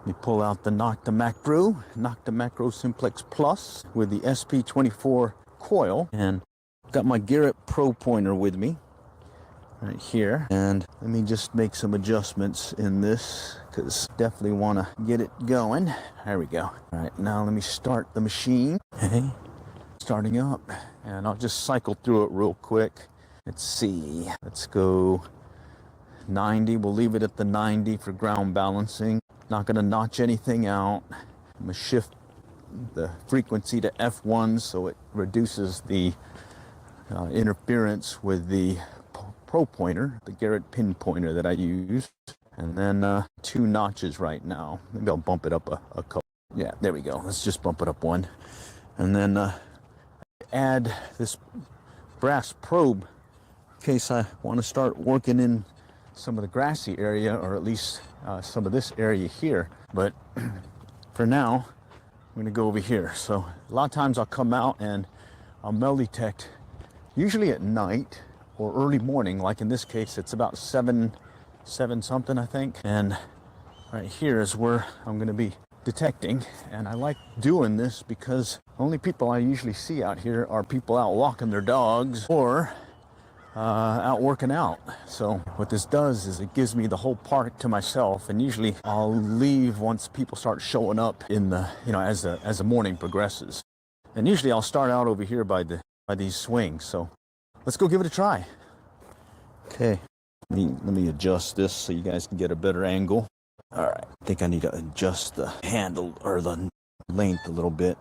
me pull out the Nocta Macro Simplex Plus with the SP24 coil, and got my Garrett Pro pointer with me right here. And let me just make some adjustments in this, because definitely want to get it going. There we go. All right, now let me start the machine. Okay, starting up, and I'll just cycle through it real quick. Let's see, let's go 90. We'll leave it at the 90 for ground balancing. Not going to notch anything out. I'm going to shift the frequency to F1 so it reduces the interference with the Pro pointer, the Garrett pin pointer that I use. And then 2 notches right now. Maybe I'll bump it up a couple. Yeah, there we go. Let's just bump it up 1. And then add this brass probe in case I want to start working in some of the grassy area, or at least some of this area here. But for now, I'm going to go over here. So a lot of times I'll come out and I'll metal detect, usually at night or early morning. Like in this case, it's about 7 something, I think. And right here is where I'm going to be detecting. And I like doing this because only people I usually see out here are people out walking their dogs or out working out. So what this does is it gives me the whole park to myself, and usually I'll leave once people start showing up in the, as the morning progresses. And usually I'll start out over here by these swings. So let's go give it a try. Okay, let me adjust this so you guys can get a better angle. All right, I think I need to adjust the handle or the length a little bit.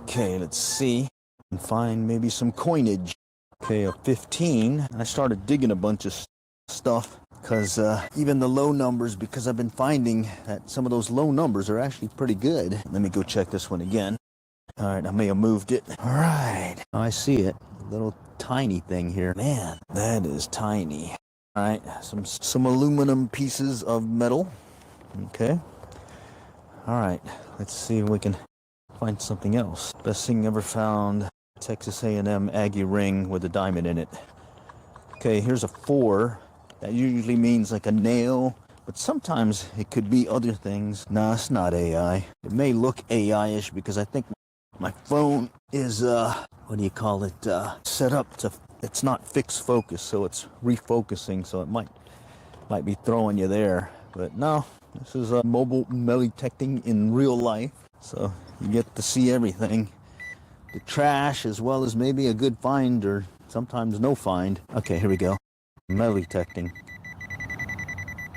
Okay, let's see and find maybe some coinage. Okay, a 15. I started digging a bunch of stuff because even the low numbers, because I've been finding that some of those low numbers are actually pretty good. Let me go check this one again. All right, I may have moved it. All right, I see it. A little tiny thing here. Man, that is tiny. All right, some aluminum pieces of metal. Okay. All right, let's see if we can find something else. Best thing ever found. Texas A&M Aggie ring with a diamond in it. Okay, here's a 4. That usually means like a nail, but sometimes it could be other things. Nah, it's not AI. It may look AI-ish because I think my phone is, what do you call it, set up to, it's not fixed focus, so it's refocusing, so it might be throwing you there. But no, this is a mobile metal detecting in real life, so you get to see everything. The trash, as well as maybe a good find or sometimes no find. Okay, here we go. Metal detecting.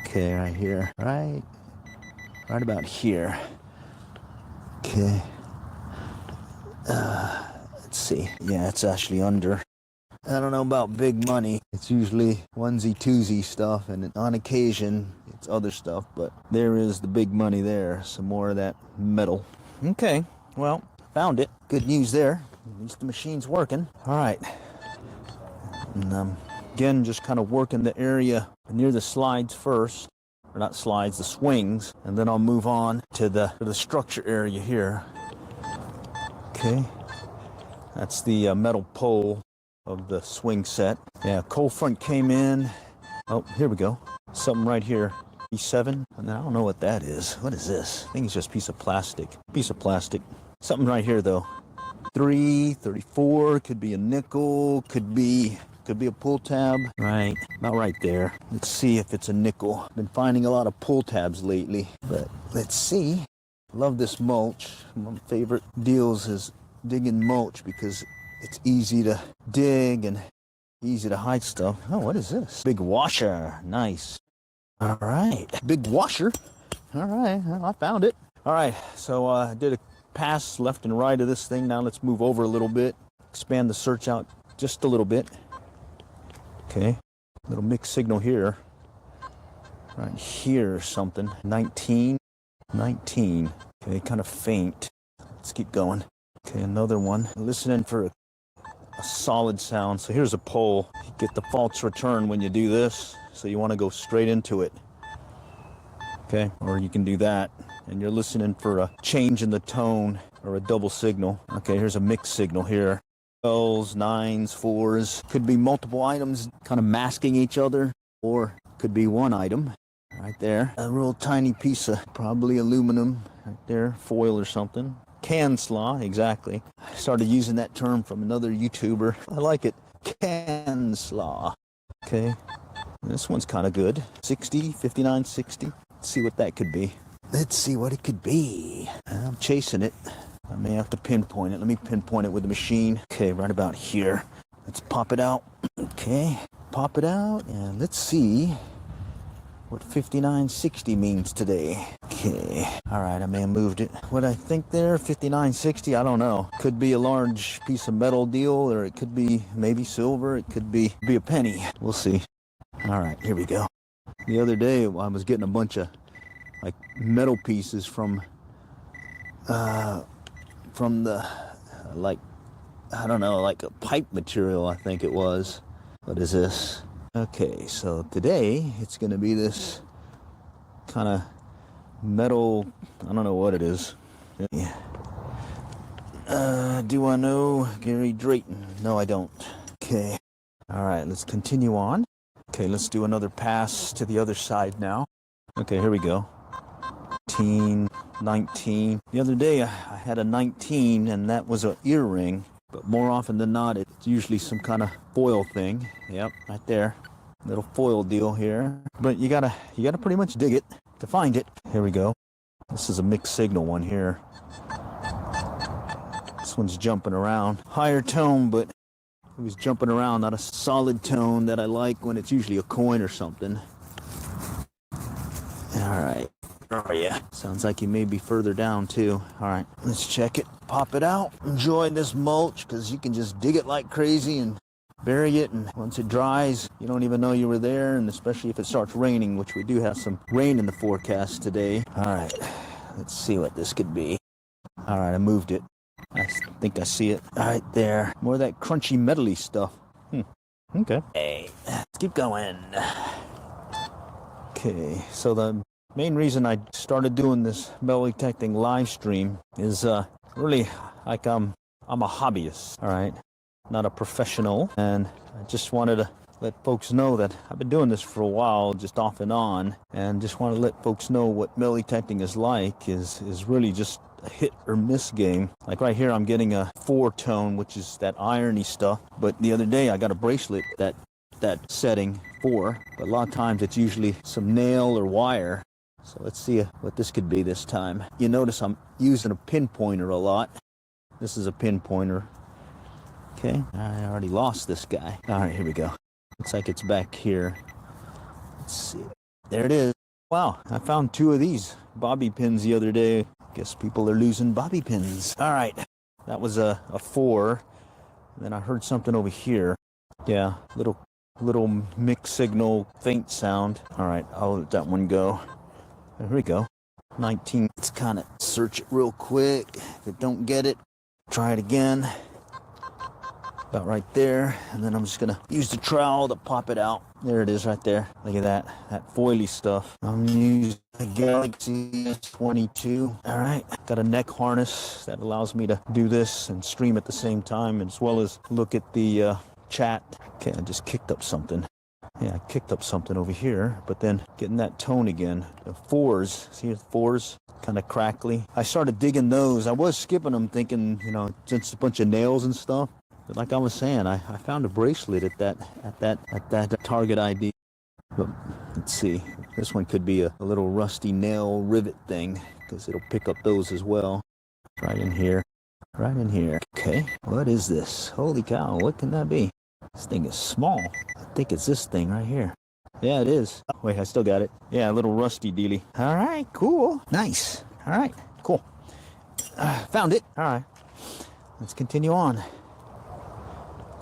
Okay, right here. Right about here. Okay. Let's see. Yeah, it's actually under. I don't know about big money. It's usually onesie-twosie stuff, and on occasion, it's other stuff. But there is the big money there. Some more of that metal. Okay, well, found it. Good news there. At least the machine's working. All right. And again, just kind of working the area near the slides first. Or not slides, the swings. And then I'll move on to the structure area here. Okay. That's the metal pole of the swing set. Yeah, cold front came in. Oh, here we go. Something right here. E7. And I don't know what that is. What is this? I think it's just a piece of plastic. Piece of plastic. Something right here, though. 334, could be a nickel, could be a pull tab. Right, about right there. Let's see if it's a nickel. Been finding a lot of pull tabs lately, but let's see. Love this mulch. One of my favorite deals is digging mulch because it's easy to dig and easy to hide stuff. Oh, what is this? Big washer. Nice. All right, big washer. All right, well, I found it. All right, so I did a pass left and right of this thing. Now let's move over a little bit, expand the search out just a little bit. Okay, little mixed signal here. Right here or something. 19. Okay, kind of faint. Let's keep going. Okay, another one. Listening for a solid sound. So here's a pole. You get the false return when you do this, so you want to go straight into it. Okay, or you can do that, and you're listening for a change in the tone or a double signal. Okay, here's a mixed signal here. 12s, 9s, 4s. Could be multiple items kind of masking each other, or could be one item. right there. A real tiny piece of probably aluminum right there, foil or something. Can slaw, exactly. I started using that term from another YouTuber. I like it. Can slaw. Okay. This one's kind of good. 60, 59, 60. Let's see what that could be. Let's see what it could be. I'm chasing it. I may have to pinpoint it. Let me pinpoint it with the machine. Okay, right about here. Let's pop it out. Okay, pop it out, and let's see what 5960 means today. Okay, all right, I may have moved it. What I think there, 5960, I don't know. Could be a large piece of metal deal, or it could be maybe silver. It could be a penny. We'll see. All right, here we go. The other day, I was getting a bunch of like metal pieces from the like, I don't know, like a pipe material, I think it was. What is this? Okay, so today it's gonna be this kind of metal, I don't know what it is. Yeah. Do I know Gary Drayton? No, I don't. Okay. All right, let's continue on. Okay, let's do another pass to the other side now. Okay, here we go. 19. The other day I had a 19, and that was an earring. But more often than not, it's usually some kind of foil thing. Yep, right there. Little foil deal here. But you gotta pretty much dig it to find it. Here we go. This is a mixed signal one here. This one's jumping around. Higher tone, but it was jumping around. Not a solid tone that I like when it's usually a coin or something. All right. Where are you? Sounds like you may be further down too. All right, let's check it. Pop it out. Enjoy this mulch, because you can just dig it like crazy and bury it, and once it dries, you don't even know you were there, and especially if it starts raining, which we do have some rain in the forecast today. All right, let's see what this could be. All right, I moved it. I think I see it right there. More of that crunchy metally stuff. Okay. Hey, let's keep going. Okay, so the main reason I started doing this metal detecting live stream is really like I'm a hobbyist, all right, not a professional, and I just wanted to let folks know that I've been doing this for a while, just off and on, and just want to let folks know what metal detecting is like. Is really just a hit or miss game. Like right here, I'm getting a 4-tone, which is that irony stuff, but the other day I got a bracelet that setting 4, but a lot of times it's usually some nail or wire. So let's see what this could be this time. You notice I'm using a pinpointer a lot. This is a pinpointer. Okay, I already lost this guy. All right, here we go. Looks like it's back here. Let's see. There it is. Wow, I found 2 of these bobby pins the other day. Guess people are losing bobby pins. All right, that was a 4. And then I heard something over here. Yeah, little mixed signal, faint sound. All right, I'll let that one go. There we go. 19. Let's kind of search it real quick. If it don't get it, try it again. About right there. And then I'm just gonna use the trowel to pop it out. There it is right there. Look at that foily stuff. I'm using a Galaxy S22. All right, got a neck harness that allows me to do this and stream at the same time, as well as look at the chat. Okay, I just kicked up something. Yeah, I kicked up something over here, but then getting that tone again. The 4s, see the 4s? Kind of crackly. I started digging those. I was skipping them thinking, just a bunch of nails and stuff. But like I was saying, I found a bracelet at that Target ID. But let's see. This one could be a little rusty nail rivet thing, because it'll pick up those as well. Right in here. Right in here. Okay, what is this? Holy cow, what can that be? This thing is small. I think it's this thing right here. Yeah, it is. Oh, wait, I still got it. Yeah, a little rusty dealy. All right, cool. Nice. All right, cool. Found it. All right. Let's continue on.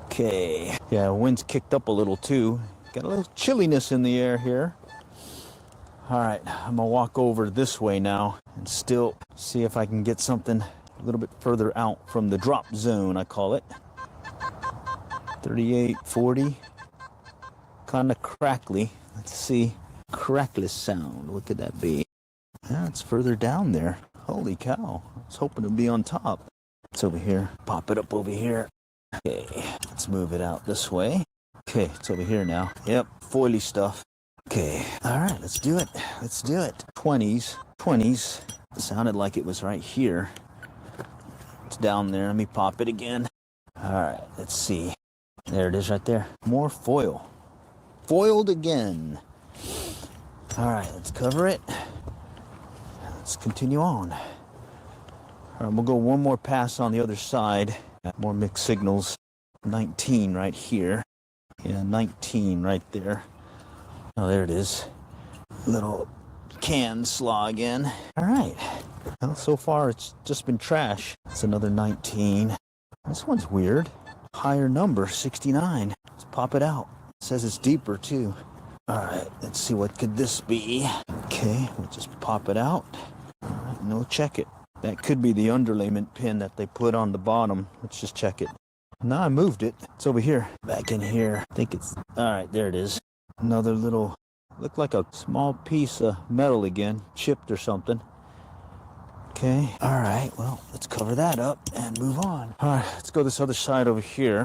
Okay. Yeah, wind's kicked up a little too. Got a little chilliness in the air here. All right, I'm gonna walk over this way now and still see if I can get something a little bit further out from the drop zone, I call it. 38, 40. Kind of crackly. Let's see. Crackly sound. What could that be? Yeah, it's further down there. Holy cow. I was hoping to be on top. It's over here. Pop it up over here. Okay, let's move it out this way. Okay, it's over here now. Yep, foily stuff. Okay, all right, let's do it. Let's do it. 20s, 20s. Sounded like it was right here. It's down there. Let me pop it again. All right, let's see. There it is right there. More foil. Foiled again. All right, let's cover it. Let's continue on. All right, we'll go one more pass on the other side. More mixed signals. 19 right here. Yeah, 19 right there. Oh, there it is. Little can slaw again. All right. Well, so far it's just been trash. It's another 19. This one's weird. Higher number, 69. Let's pop it out. It says it's deeper too. All right, let's see, what could this be? Okay, we'll just pop it out. All right, no, check it. That could be the underlayment pin that they put on the bottom. Let's just check it. No, I moved it. It's over here. Back in here. I think it's... All right, there it is. Another little... Looked like a small piece of metal again. Chipped or something. Okay. All right, well, let's cover that up and move on. All right, let's go this other side over here.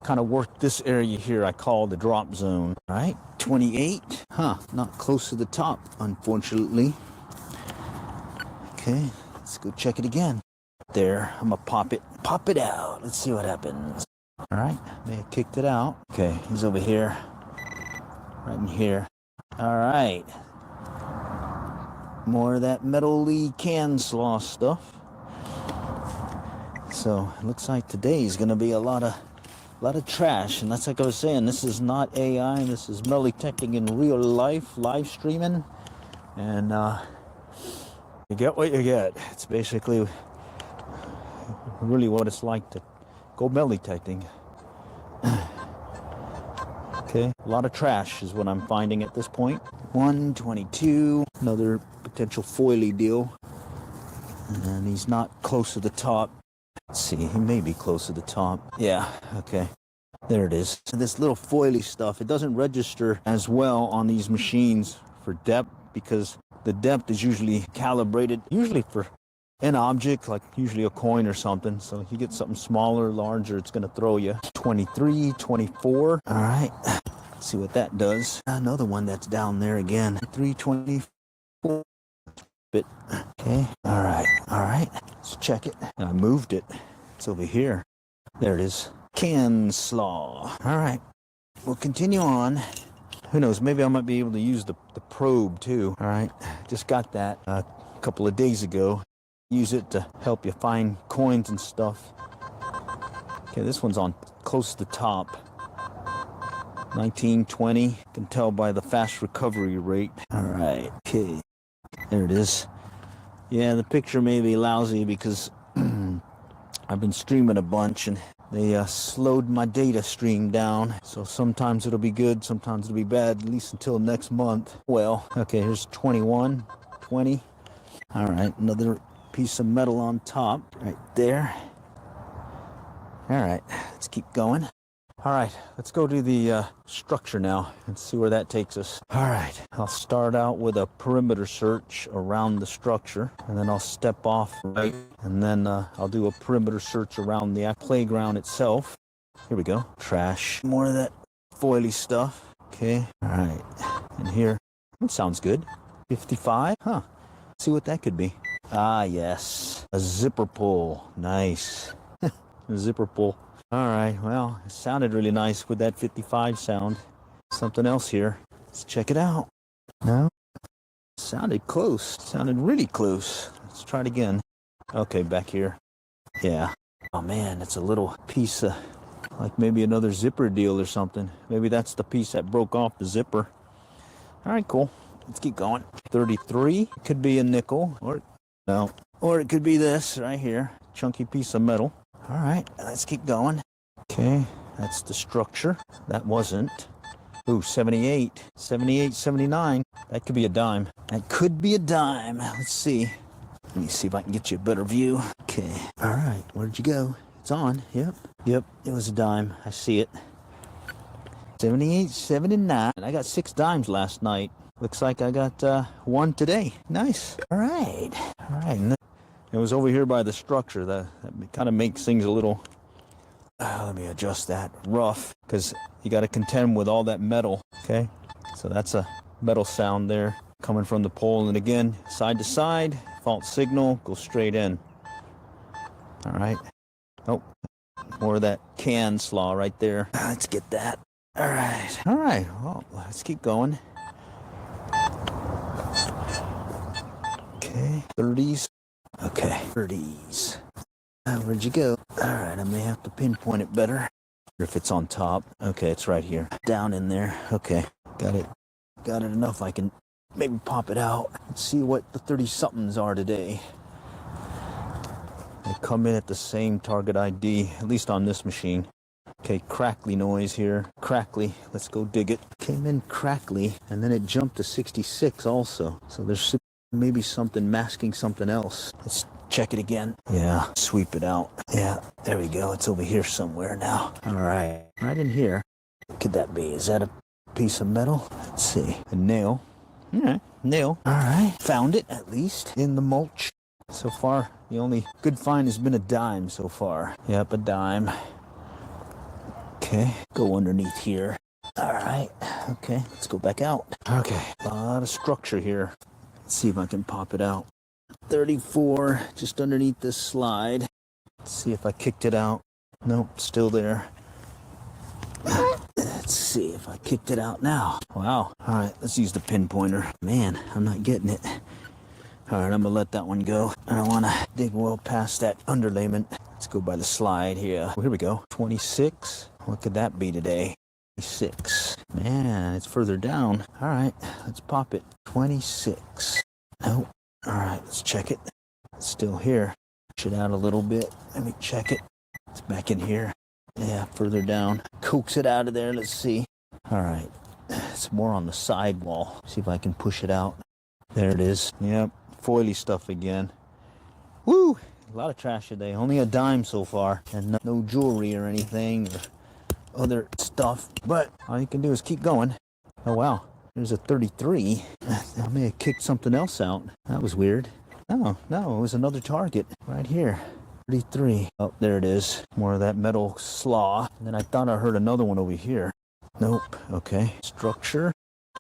Kind of work this area here I call the drop zone. All right, 28. Huh, not close to the top, unfortunately. Okay, let's go check it again. There, I'm gonna pop it out. Let's see what happens. All right, may have kicked it out. Okay, he's over here, right in here. All right, more of that metal-y can slaw stuff. So it looks like today's gonna be a lot of trash, and that's like I was saying. This is not AI. This is metal detecting in real life, live streaming, and you get what you get. It's basically really what it's like to go metal detecting. Okay, a lot of trash is what I'm finding at this point. 122, another potential foily deal, and he's not close to the top. Let's see, he may be close to the top. Yeah, okay. There it is. So this little foily stuff, it doesn't register as well on these machines for depth, because the depth is usually calibrated, usually for an object, like usually a coin or something. So if you get something smaller, larger, it's going to throw you. 23, 24. All right. Let's see what that does. Another one that's down there again. 324. Bit. Okay. All right. All right. Let's check it. I moved it. It's over here. There it is. Can slaw. All right. We'll continue on. Who knows? Maybe I might be able to use the probe too. All right. Just got that a couple of days ago. Use it to help you find coins and stuff. Okay, this one's on close to the top. 1920. You can tell by the fast recovery rate. All right. Okay. There it is. Yeah, the picture may be lousy because I've been streaming a bunch and they slowed my data stream down. So sometimes it'll be good, sometimes it'll be bad, at least until next month. Well, okay, here's 21, 20. All right, another piece of metal on top right there. All right, let's keep going. All right, let's go to the structure now and see where that takes us. All right, I'll start out with a perimeter search around the structure, and then I'll step off right, and then I'll do a perimeter search around the playground itself. Here we go. Trash. More of that foily stuff. Okay, all right. And here, that sounds good. 55, huh? Let's see what that could be. Ah, yes. A zipper pull. Nice. A zipper pull. All right, well, it sounded really nice with that 55 sound. Something else here. Let's check it out. No? Sounded close. Sounded really close. Let's try it again. Okay, back here. Yeah. Oh, man, it's a little piece of, like maybe another zipper deal or something. Maybe that's the piece that broke off the zipper. All right, cool. Let's keep going. 33. Could be a nickel. Or it could be this right here. Chunky piece of metal. All right, let's keep going. Okay, that's the structure. That wasn't. Ooh, 78. 78, 79. That could be a dime. That could be a dime. Let's see. Let me see if I can get you a better view. Okay. All right, where'd you go? It's on. Yep. Yep, it was a dime. I see it. 78, 79. I got 6 dimes last night. Looks like I got 1 today. Nice. All right. All right. And it was over here by the structure. That kind of makes things a little, let me adjust that, rough, because you got to contend with all that metal. Okay. So that's a metal sound there coming from the pole. And again, side to side, fault signal, go straight in. All right. Oh, more of that can slaw right there. Let's get that. All right. All right. Well, let's keep going. Okay. 30s. Okay. 30s. Where'd you go? All right. I may have to pinpoint it better. If it's on top. Okay. It's right here. Down in there. Okay. Got it. Got it enough. I can maybe pop it out. Let's see what the 30-somethings are today. They come in at the same target ID, at least on this machine. Okay, crackly noise here. Crackly. Let's go dig it. Came in crackly, and then it jumped to 66 also. So there's maybe something masking something else. Let's check it again. Yeah, sweep it out. Yeah, there we go. It's over here somewhere now. All right, right in here. What could that be? Is that a piece of metal? Let's see. A nail. All right, nail. All right, found it at least in the mulch. So far, the only good find has been a dime so far. Yep, a dime. Okay, go underneath here. All right, okay, let's go back out. Okay, a lot of structure here. Let's see if I can pop it out. 34, just underneath this slide. Let's see if I kicked it out. Nope, still there. Let's see if I kicked it out now. Wow. All right, let's use the pinpointer. Man, I'm not getting it. All right, I'm gonna let that one go. I don't want to dig well past that underlayment. Let's go by the slide here. Well, here we go. 26. What could that be today? 26. Man, it's further down. All right, let's pop it. 26. Nope. All right, let's check it. It's still here. Push it out a little bit. Let me check it. It's back in here. Yeah, further down. Coax it out of there. Let's see. All right. It's more on the sidewall. See if I can push it out. There it is. Yep. Foily stuff again. Woo! A lot of trash today. Only a dime so far. And no jewelry or anything or other stuff. But all you can do is keep going. Oh, wow. There's a 33. I may have kicked something else out. That was weird. No, it was another target right here. 33. Oh, there it is. More of that metal slaw. And then I thought I heard another one over here. Nope. Okay. Structure.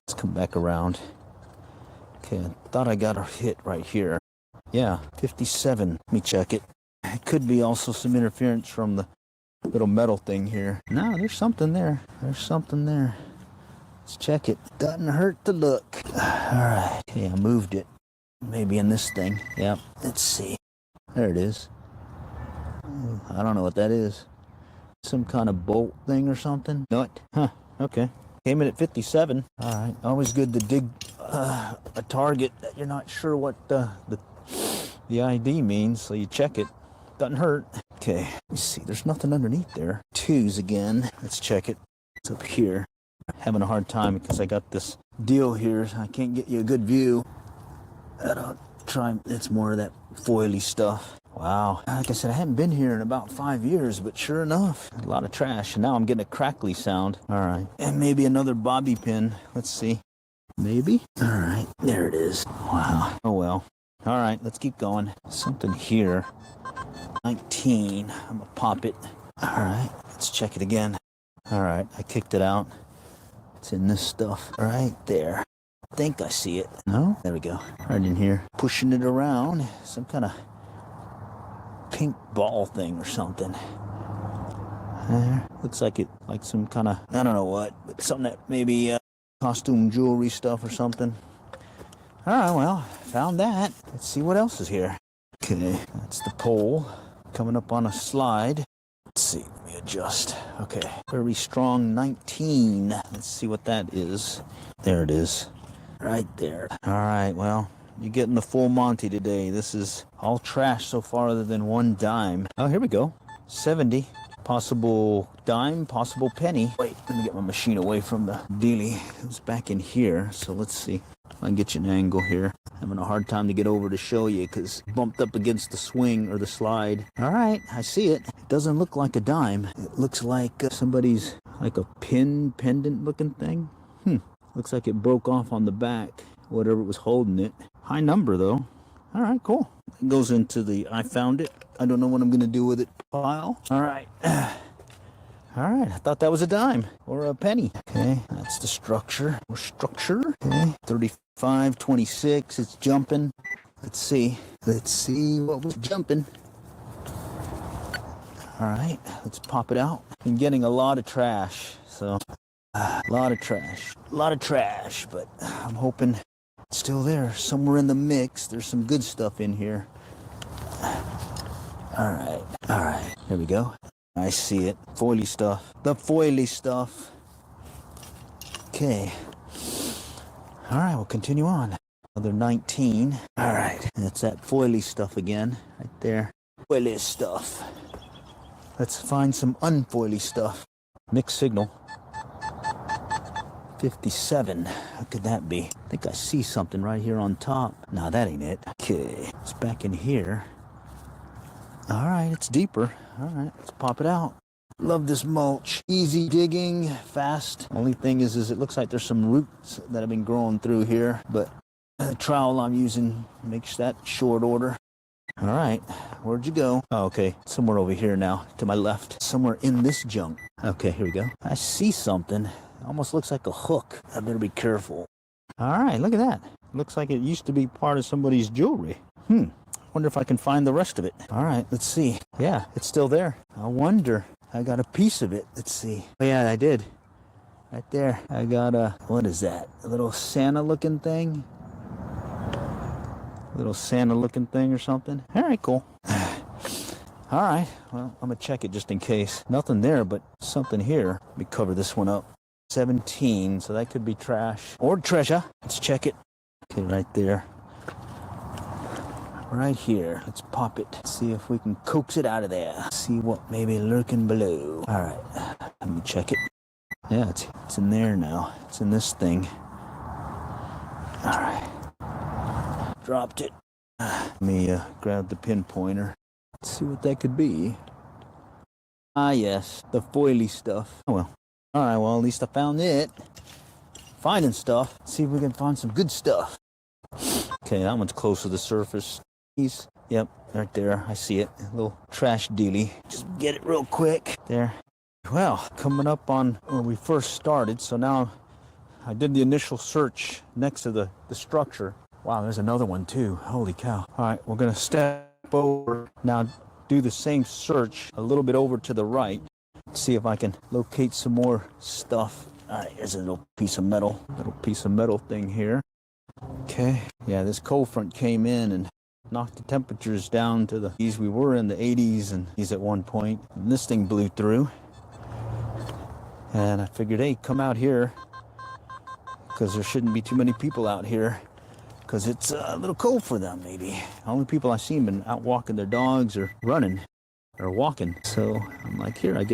Let's come back around. Okay, I thought I got a hit right here. Yeah, 57. Let me check it. It could be also some interference from the little metal thing here. No, there's something there. There's something there. Let's check it. Doesn't hurt to look. All right. Okay, I moved it. Maybe in this thing. Yep. Let's see. There it is. I don't know what that is. Some kind of bolt thing or something? Nut? Huh. Okay. Came in at 57. All right. Always good to dig a target that you're not sure what the ID means, so you check it. Doesn't hurt. Okay. Let me see. There's nothing underneath there. Twos again. Let's check it. It's up here. Having a hard time because I got this deal here. I can't get you a good view. I'll try. It's more of that foily stuff. Wow. Like I said, I haven't been here in about 5 years, but sure enough, a lot of trash. And now I'm getting a crackly sound. All right. And maybe another bobby pin. Let's see. Maybe. All right. There it is. Wow. Oh, well. All right. Let's keep going. Something here. 19. I'm going to pop it. All right. Let's check it again. All right. I kicked it out. It's in this stuff right there. I think I see it. No? There we go. Right in here. Pushing it around. Some kind of pink ball thing or something. Looks like it, like some kind of, I don't know what, but something that maybe costume jewelry stuff or something. All right, well, found that. Let's see what else is here. Okay, that's the pole coming up on a slide. Let's see, let me adjust. Okay, very strong 19. Let's see what that is. There it is, right there. All right, well, you're getting the full Monty today. This is all trash so far other than one dime. Oh, here we go. 70. Possible dime, possible penny. Wait, let me get my machine away from the dealie. It was back in here, so let's see if I can get you an angle here. Having a hard time to get over to show you because bumped up against the swing or the slide. All right, I see it. It doesn't look like a dime. It looks like somebody's, like a pendant looking thing. Looks like it broke off on the back, whatever was holding it. High number, though. All right, cool. It goes into the I found it. I don't know what I'm going to do with it pile. All right. All All right, I thought that was a dime or a penny. Okay, that's the structure. More structure. Okay, 35.26. It's jumping. Let's see. Let's see what was jumping. All right, let's pop it out. I'm getting a lot of trash, so a lot of trash. A lot of trash, but I'm hoping it's still there. Somewhere in the mix, there's some good stuff in here. All right, here we go. I see it. Foily stuff. The foily stuff. Okay. All right, we'll continue on. Another 19. All right, that's that foily stuff again, right there. Foily stuff. Let's find some unfoily stuff. Mixed signal. 57. How could that be? I think I see something right here on top. No, that ain't it. Okay, it's back in here. All right, it's deeper. All right, let's pop it out. Love this mulch. Easy digging, fast. Only thing is it looks like there's some roots that have been growing through here, but the trowel I'm using makes that short order. All right, where'd you go? Oh, okay, somewhere over here now, to my left. Somewhere in this junk. Okay, here we go. I see something. Almost looks like a hook. I better be careful. All right, look at that. Looks like it used to be part of somebody's jewelry. Wonder if I can find the rest of it. All right, let's see. Yeah, it's still there. I wonder. I got a piece of it. Let's see. Oh, yeah, I did. Right there. I got a, what is that? A little Santa-looking thing? A little Santa-looking thing or something? All right, cool. All right, well, I'm gonna check it just in case. Nothing there, but something here. Let me cover this one up. 17, so that could be trash. Or treasure. Let's check it. Okay, right there. Right here. Let's pop it. See if we can coax it out of there. See what may be lurking below. All right. Let me check it. Yeah, it's in there now. It's in this thing. All right. Dropped it. Let me grab the pinpointer. Let's see what that could be. Ah, yes. The foily stuff. Oh, well. All right, well, at least I found it. Finding stuff. Let's see if we can find some good stuff. Okay, that one's close to the surface. Yep, right there. I see it. A little trash dealie. Just get it real quick. There. Well, coming up on when we first started, so now I did the initial search next to the structure. Wow, there's another one too. Holy cow. All right, we're going to step over. Now do the same search a little bit over to the right. See if I can locate some more stuff. All right, here's a little piece of metal. Little piece of metal thing here. Okay. Yeah, this cold front came in and knocked the temperatures down to these. We were in the 80s and these at one point. And this thing blew through. And I figured, hey, come out here. Because there shouldn't be too many people out here. Because it's a little cold for them, maybe. The only people I've seen been out walking their dogs or running or walking. So I'm like, here, I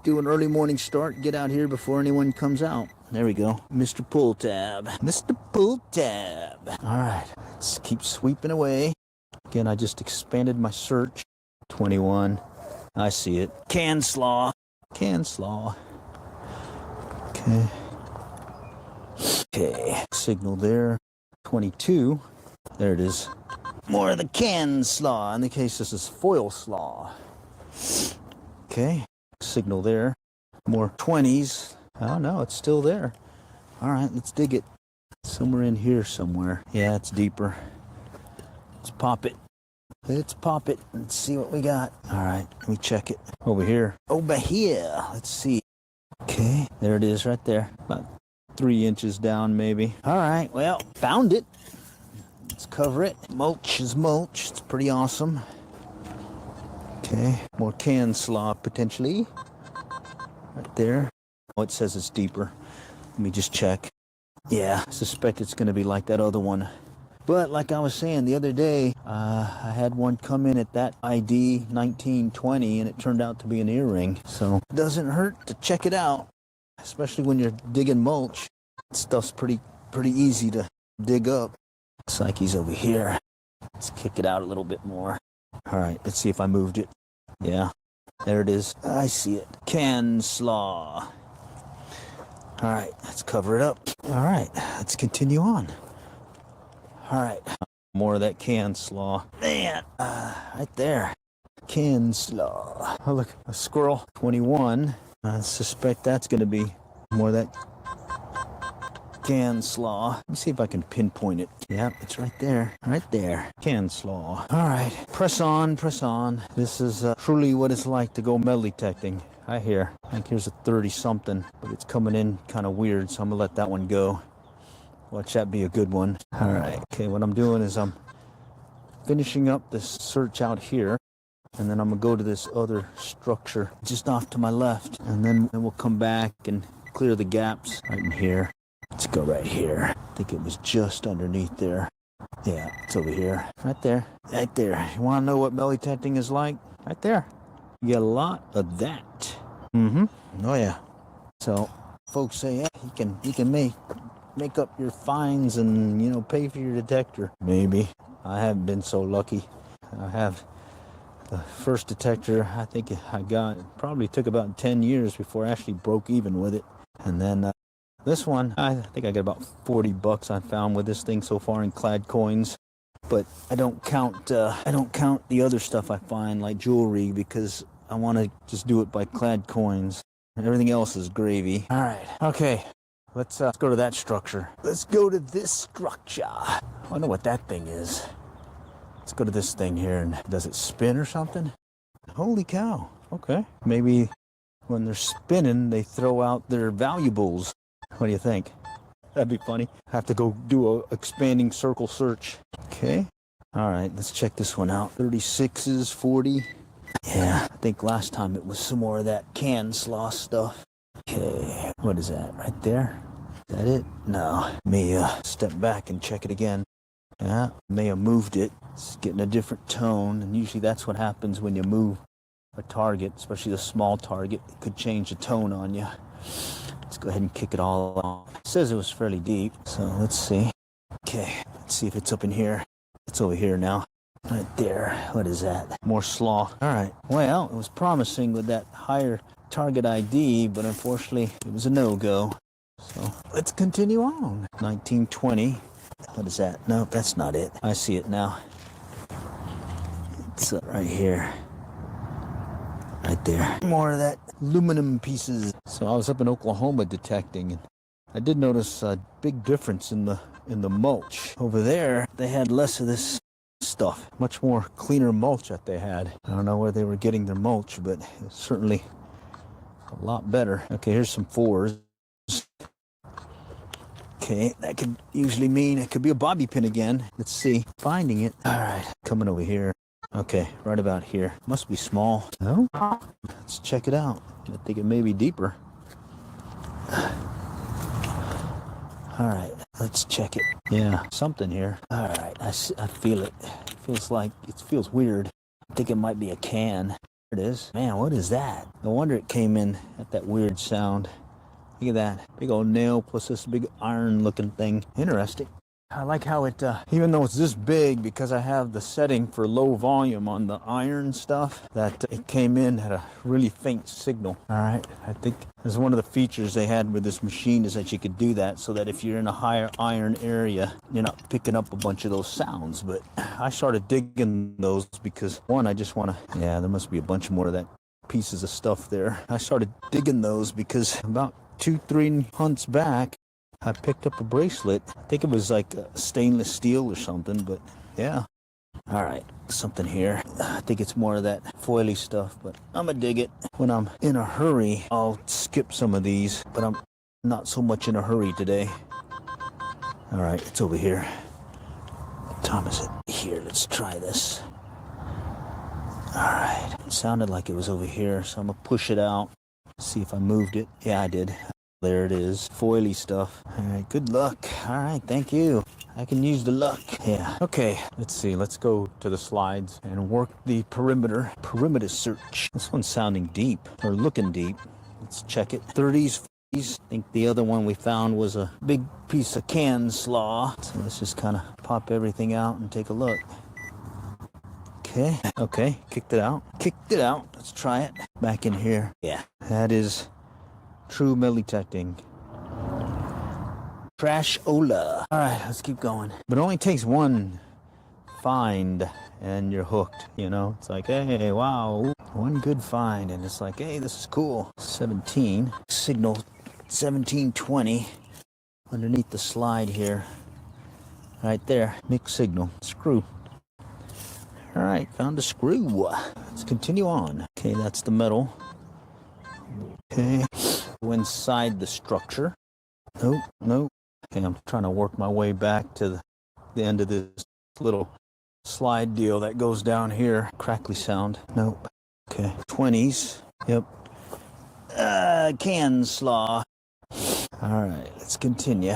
do an early morning start, get out here before anyone comes out. There we go. Mr. Pull Tab. Mr. Pull Tab. All right, let's keep sweeping away. Again, I just expanded my search. 21. I see it. Can slaw. Can slaw. Okay. Okay. Signal there. 22. There it is. More of the can slaw. In the case, this is foil slaw. Okay. Signal there. More 20s. Oh, no, it's still there. All right, let's dig it. Somewhere in here somewhere. Yeah, it's deeper. Let's pop it. Let's pop it. Let's see what we got. All right, let me check it. Over here. Over here. Let's see. Okay, there it is right there. About 3 inches down, maybe. All right, well, found it. Let's cover it. Mulch is mulch. It's pretty awesome. Okay, more can slaw potentially. Right there. Oh, it says it's deeper. Let me just check. Yeah, I suspect it's going to be like that other one. But like I was saying the other day, I had one come in at that ID 1920 and it turned out to be an earring. So it doesn't hurt to check it out, especially when you're digging mulch. Stuff's pretty easy to dig up. Looks like he's over here. Let's kick it out a little bit more. All right, let's see if I moved it. Yeah, there it is. I see it. Can slaw. All right, let's cover it up. All right, let's continue on. All right, more of that can slaw. Man, right there. Can slaw. Oh, look, a squirrel. 21. I suspect that's going to be more of that can slaw. Let me see if I can pinpoint it. Yep, it's right there. Right there. Can slaw. All right. Press on, press on. This is truly what it's like to go metal detecting. I think here's a 30-something, but it's coming in kind of weird, so I'm going to let that one go. Watch that be a good one. All right. Okay, what I'm doing is I'm finishing up this search out here, and then I'm going to go to this other structure just off to my left, and then we'll come back and clear the gaps right in here. Let's go right here. I think it was just underneath there. Yeah, it's over here. Right there. Right there. You want to know what metal detecting is like? Right there. You get a lot of that. Mm-hmm. Oh, yeah. So, folks say, yeah, you can make up your fines and, you know, pay for your detector. Maybe. I haven't been so lucky. I have the first detector I think I got. It probably took about 10 years before I actually broke even with it. And then this one, I think I got about $40 I found with this thing so far in clad coins. But I don't count the other stuff I find, like jewelry, because I want to just do it by clad coins. Everything else is gravy. All right. Okay. Let's go to that structure. Let's go to this structure. I wonder what that thing is. Let's go to this thing here. And does it spin or something? Holy cow. Okay. Maybe when they're spinning, they throw out their valuables. What do you think? That'd be funny. Have to go do a expanding circle search. Okay. All right. Let's check this one out. 36s, 40. Yeah. I think last time it was some more of that can slaw stuff. Okay. What is that? Right there? Is that it? No. Let me step back and check it again. Yeah. May have moved it. It's getting a different tone. And usually that's what happens when you move a target, especially a small target. It could change the tone on you. Let's go ahead and kick it all off. It says it was fairly deep, so let's see. Okay, let's see if it's up in here. It's over here now. Right there. What is that? More slaw. All right. Well, it was promising with that higher target ID, but unfortunately it was a no-go. So let's continue on. 1920. What is that? No, that's not it. I see it now. It's right here. Right there. More of that aluminum pieces. So I was up in Oklahoma detecting, and I did notice a big difference in the mulch. Over there, they had less of this stuff. Much more cleaner mulch that they had. I don't know where they were getting their mulch, but it's certainly a lot better. Okay, here's some 4s. Okay, that could usually mean it could be a bobby pin again. Let's see. Finding it. All right, coming over here. Okay, right about here. Must be small. No? Let's check it out. I think it may be deeper. All right, let's check it. Yeah, something here. All right, I feel it. It feels weird. I think it might be a can. There it is. Man, what is that? No wonder it came in at that weird sound. Look at that. Big old nail plus this big iron looking thing. Interesting. I like how it, even though it's this big, because I have the setting for low volume on the iron stuff, that it came in at a really faint signal. All right, I think this is one of the features they had with this machine, is that you could do that so that if you're in a higher iron area, you're not picking up a bunch of those sounds. But I started digging those because, one, I just want to, yeah, there must be a bunch more of that pieces of stuff there. I started digging those because about 2-3 hunts back, I picked up a bracelet. I think it was like stainless steel or something, but yeah. All right, something here. I think it's more of that foily stuff, but I'm gonna dig it. When I'm in a hurry, I'll skip some of these, but I'm not so much in a hurry today. All right, it's over here. What time is it? Here, let's try this. All right, it sounded like it was over here, so I'm gonna push it out. See if I moved it. Yeah, I did. There it is. Foily stuff. All right, good luck. All right, thank you. I can use the luck. Yeah. Okay, let's see. Let's go to the slides and work the perimeter search. This one's sounding deep, or looking deep. Let's check it. 30s, 40s. I think the other one we found was a big piece of can slaw. So let's just kind of pop everything out and take a look. Okay, kicked it out. Let's try it. Back in here. Yeah, that is true metal detecting. Trash-ola. All right, let's keep going. But it only takes one find and you're hooked, you know? It's like, hey, wow. One good find, and it's like, hey, this is cool. 17, signal 1720 underneath the slide here. Right there, mixed signal, screw. All right, found a screw. Let's continue on. Okay, that's the metal. Okay, go inside the structure. Nope, nope. Okay, I'm trying to work my way back to the end of this little slide deal that goes down here. Crackly sound. Nope. Okay, 20s. Yep. Can slaw. All right, let's continue.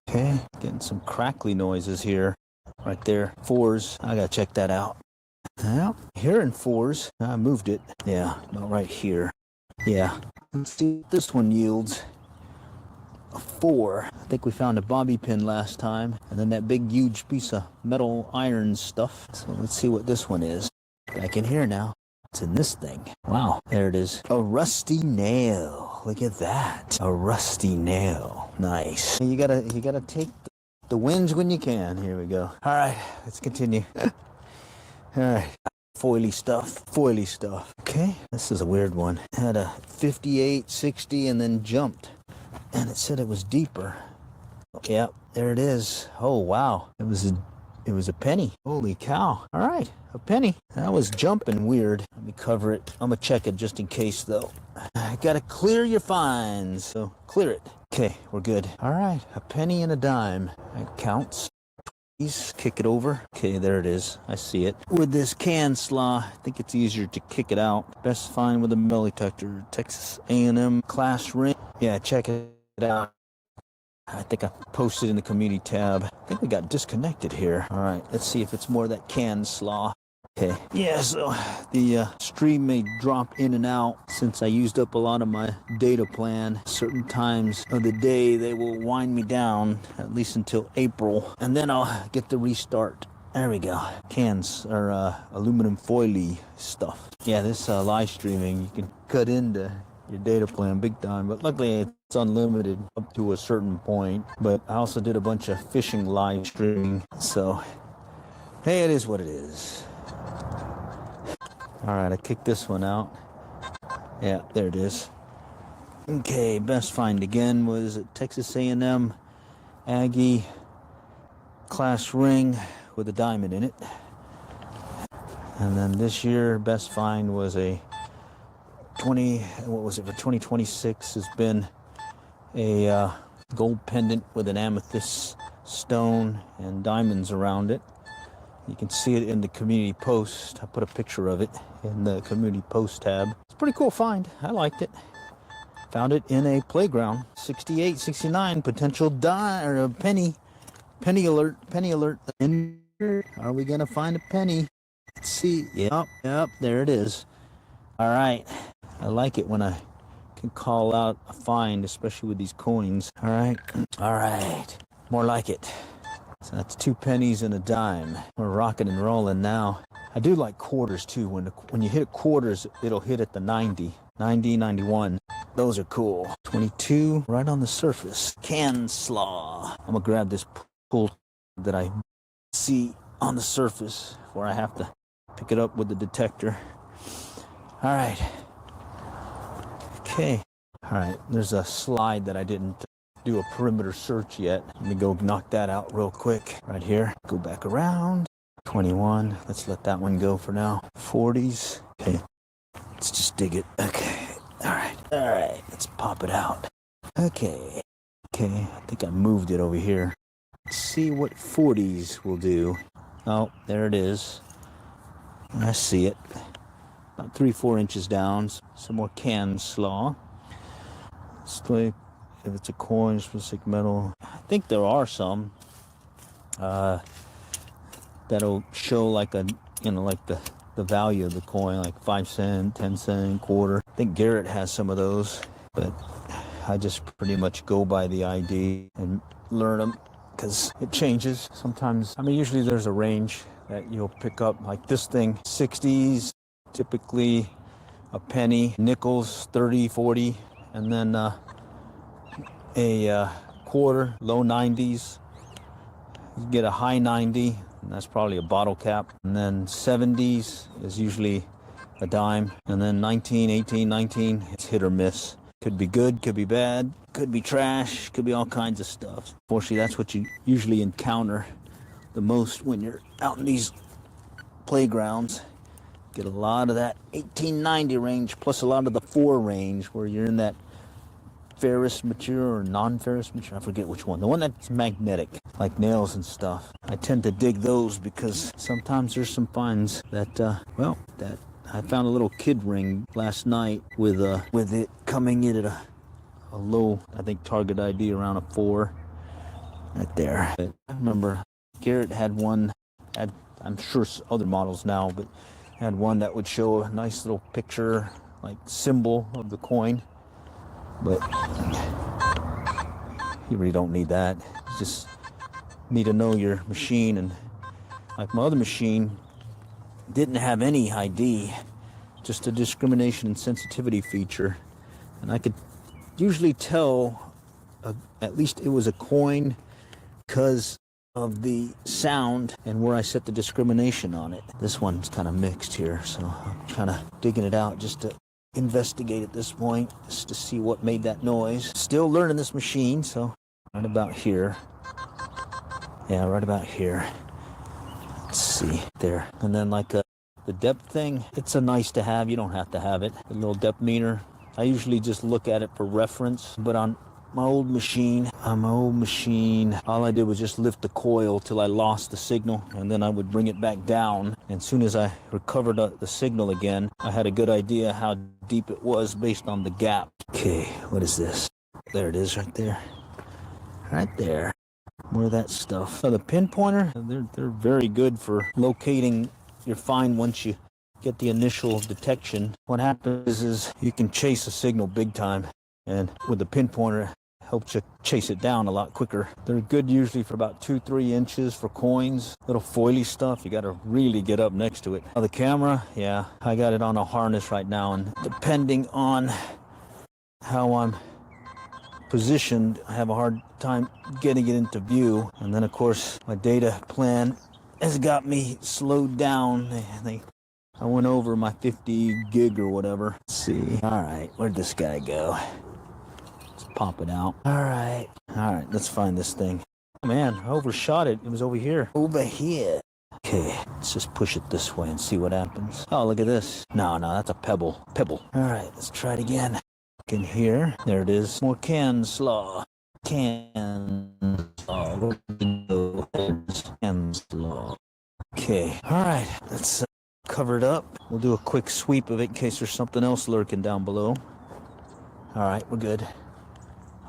Okay, getting some crackly noises here. Right there. 4s. I gotta check that out. Well, hearing 4s. I moved it. Yeah, about right here. Yeah. Let's see what this one yields. A 4. I think we found a bobby pin last time, and then that big huge piece of metal iron stuff. So let's see what this one is. Back in here now. It's in this thing. Wow, there it is. A rusty nail. Look at that. A rusty nail. Nice. You gotta take the wins when you can. Here we go. All right, let's continue. All right. Foily stuff. Foily stuff. Okay, this is a weird one. Had a 58, 60, and then jumped. And it said it was deeper. Yep, there it is. Oh, wow. It was a penny. Holy cow. All right, a penny. That was jumping weird. Let me cover it. I'm gonna check it just in case, though. I gotta clear your finds, so clear it. Okay, we're good. All right, a penny and a dime. That counts. Please kick it over. Okay, there it is. I see it. With this can slaw, I think it's easier to kick it out. Best find with a metal detector. Texas A&M class ring. Yeah, check it out. I think I posted in the community tab. I think we got disconnected here. All right, let's see if it's more of that can slaw. Okay, yeah, so the stream may drop in and out since I used up a lot of my data plan. Certain times of the day they will wind me down, at least until April, and then I'll get the restart. There we go. Cans or aluminum foily stuff. Yeah, this live streaming, you can cut into your data plan big time, but luckily it's unlimited up to a certain point. But I also did a bunch of fishing live streaming, so hey, it is what it is. All right, I kicked this one out. Yeah, there it is. Okay, best find again was at Texas A&M Aggie class ring with a diamond in it. And then this year, best find was a 2026 has been a gold pendant with an amethyst stone and diamonds around it. You can see it in the community post. I put a picture of it in the community post tab. It's a pretty cool find. I liked it. Found it in a playground. 68, 69, potential or a penny. Penny alert, penny alert. Are we gonna find a penny? Let's see. Yep, there it is. All right. I like it when I can call out a find, especially with these coins. All right. More like it. So that's 2 pennies and a dime. We're rocking and rolling now. I do like quarters too. When you hit quarters, it'll hit at the 90, 91. Those are cool. 22, right on the surface. Can slaw. I'm gonna grab this pull that I see on the surface where I have to pick it up with the detector. All right. Okay. All right. There's a slide that I didn't do a perimeter search yet. Let me go knock that out real quick. Right here. Go back around. 21. Let's let that one go for now. 40s. Okay. Let's just dig it. Okay. All right. Let's pop it out. Okay. I think I moved it over here. Let's see what 40s will do. Oh, there it is. I see it. About 3-4 inches down. Some more can slaw. If it's a coin, specific metal. I think there are some that'll show like the value of the coin, like 5 cent, 10 cent, quarter. I think Garrett has some of those, but I just pretty much go by the ID and learn them because it changes sometimes. I mean, usually there's a range that you'll pick up, like this thing, 60s, typically a penny, nickels, 30, 40, and then a quarter, low 90s. You get a high 90, and that's probably a bottle cap. And then 70s is usually a dime. And then 19, 18, 19, it's hit or miss. Could be good, could be bad, could be trash, could be all kinds of stuff. Fortunately, that's what you usually encounter the most when you're out in these playgrounds. Get a lot of that 1890 range, plus a lot of the 4 range, where you're in that ferrous material or non-ferrous material. I forget which one. The one that's magnetic, like nails and stuff. I tend to dig those because sometimes there's some finds that, that I found a little kid ring last night with it coming in at a low, I think, target ID around a 4. Right there. But I remember Garrett had one, I'm sure other models now, but had one that would show a nice little picture, like symbol of the coin. But you really don't need that. You just need to know your machine. And like my other machine didn't have any ID, just a discrimination and sensitivity feature. And I could usually tell at least it was a coin because of the sound and where I set the discrimination on it. This one's kind of mixed here, so I'm kind of digging it out just to investigate at this point, just to see what made that noise. Still learning this machine, so right about here. Yeah, right about here. Let's see, there. And then like the depth thing, it's a nice to have. You don't have to have it. The little depth meter. I usually just look at it for reference, but on my old machine, all I did was just lift the coil till I lost the signal, and then I would bring it back down. And as soon as I recovered the signal again, I had a good idea how deep it was based on the gap. Okay, what is this? There it is right there. Right there. More of that stuff. So the pinpointer, they're very good for locating your find once you get the initial detection. What happens is you can chase a signal big time, and with the pinpointer, helps you chase it down a lot quicker. They're good usually for about 2-3 inches for coins. Little foily stuff, you got to really get up next to it. Now the camera, yeah, I got it on a harness right now, and depending on how I'm positioned, I have a hard time getting it into view. And then of course my data plan has got me slowed down. I went over my 50 gig or whatever. Let's see. All right, where'd this guy go? Pop it out. All right, let's find this thing. Oh man, I overshot it. It was over here. Over here. Okay, let's just push it this way and see what happens. Oh, look at this. No, that's a pebble. All right, let's try it again. In here, there it is. More can slaw. Can slaw. Where did it go? Can slaw. Okay, all right, let's cover it up. We'll do a quick sweep of it in case there's something else lurking down below. All right, we're good.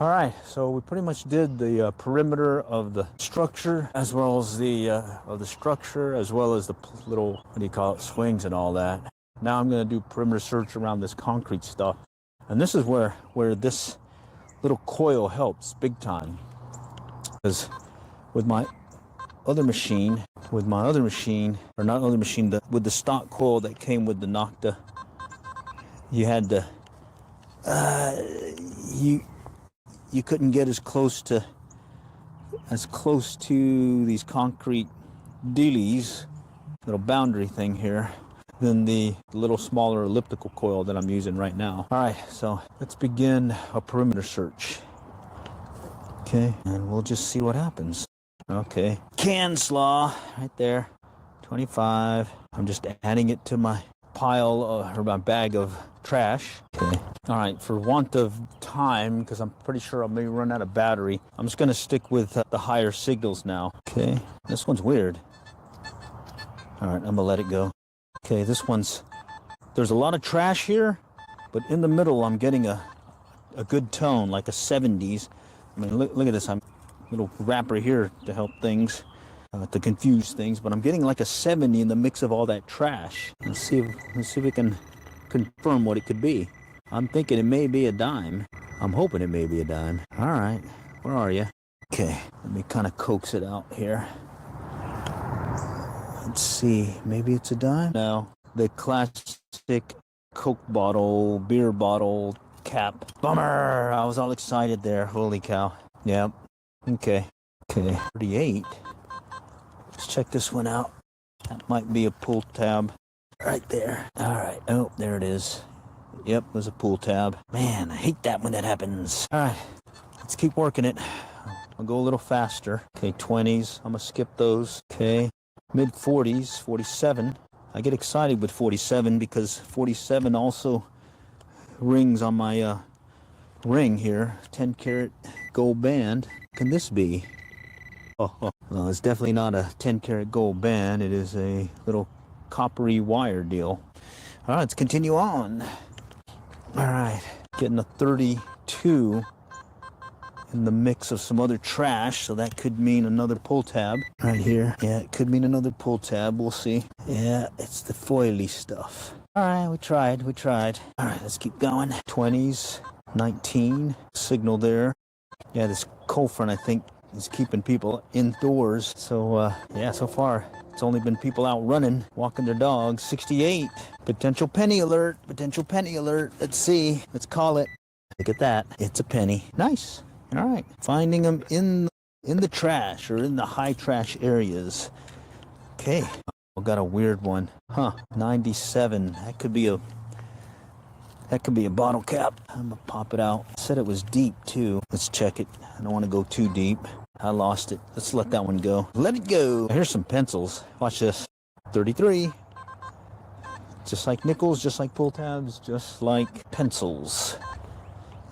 All right, so we pretty much did the perimeter of the structure, as well as the little, what do you call it, swings and all that. Now I'm going to do perimeter search around this concrete stuff, and this is where this little coil helps big time. Because with my other machine, with the stock coil that came with the Nocta, you had to you couldn't get as close to these concrete dealies, little boundary thing here, than the little smaller elliptical coil that I'm using right now. All right, so let's begin a perimeter search. Okay, and we'll just see what happens. Okay, can slaw right there, 25. I'm just adding it to my pile or my bag of trash. Okay. All right, for want of time, because I'm pretty sure I may run out of battery, I'm just going to stick with the higher signals now. Okay, this one's weird. All right, I'm going to let it go. Okay, there's a lot of trash here, but in the middle I'm getting a good tone, like a 70s. I mean, look at this. I'm a little wrapper here to help things, to confuse things, but I'm getting like a 70 in the mix of all that trash. Let's see if we can confirm what it could be. I'm thinking it may be a dime. I'm hoping it may be a dime. All right, where are you? Okay, let me kind of coax it out here. Let's see, maybe it's a dime? No, the classic Coke bottle, beer bottle cap. Bummer, I was all excited there. Holy cow. Yep, okay, 38. Let's check this one out. That might be a pull tab. right there. All right. Oh, there it is. Yep, there's a pull tab. Man, I hate that when that happens. All right, let's keep working it. I'll go a little faster. Okay, 20s. I'm gonna skip those. Okay, mid 40s, 47. I get excited with 47 because 47 also rings on my ring here. 10 karat gold band. What can this be? Oh, well, it's definitely not a 10 karat gold band. It is a little coppery wire deal. All right, let's continue on. All right, getting a 32 in the mix of some other trash, so that could mean another pull tab right here. Yeah, it could mean another pull tab. We'll see. Yeah, it's the foily stuff. All right, we tried. All right, let's keep going. 20s, 19, signal there. Yeah, this cold front, I think, is keeping people indoors. So, yeah, so far, it's only been people out running, walking their dogs. 68, potential penny alert, Let's see, let's call it. Look at that, it's a penny. Nice. All right, finding them in the trash or in the high trash areas. Okay, I got a weird one. 97, that could be a bottle cap. I'm gonna pop it out. It said it was deep too. Let's check it. I don't want to go too deep. I lost it. Let's let that one go. Let it go. Here's some pencils. Watch this. 33. Just like nickels, just like pull tabs, just like pencils.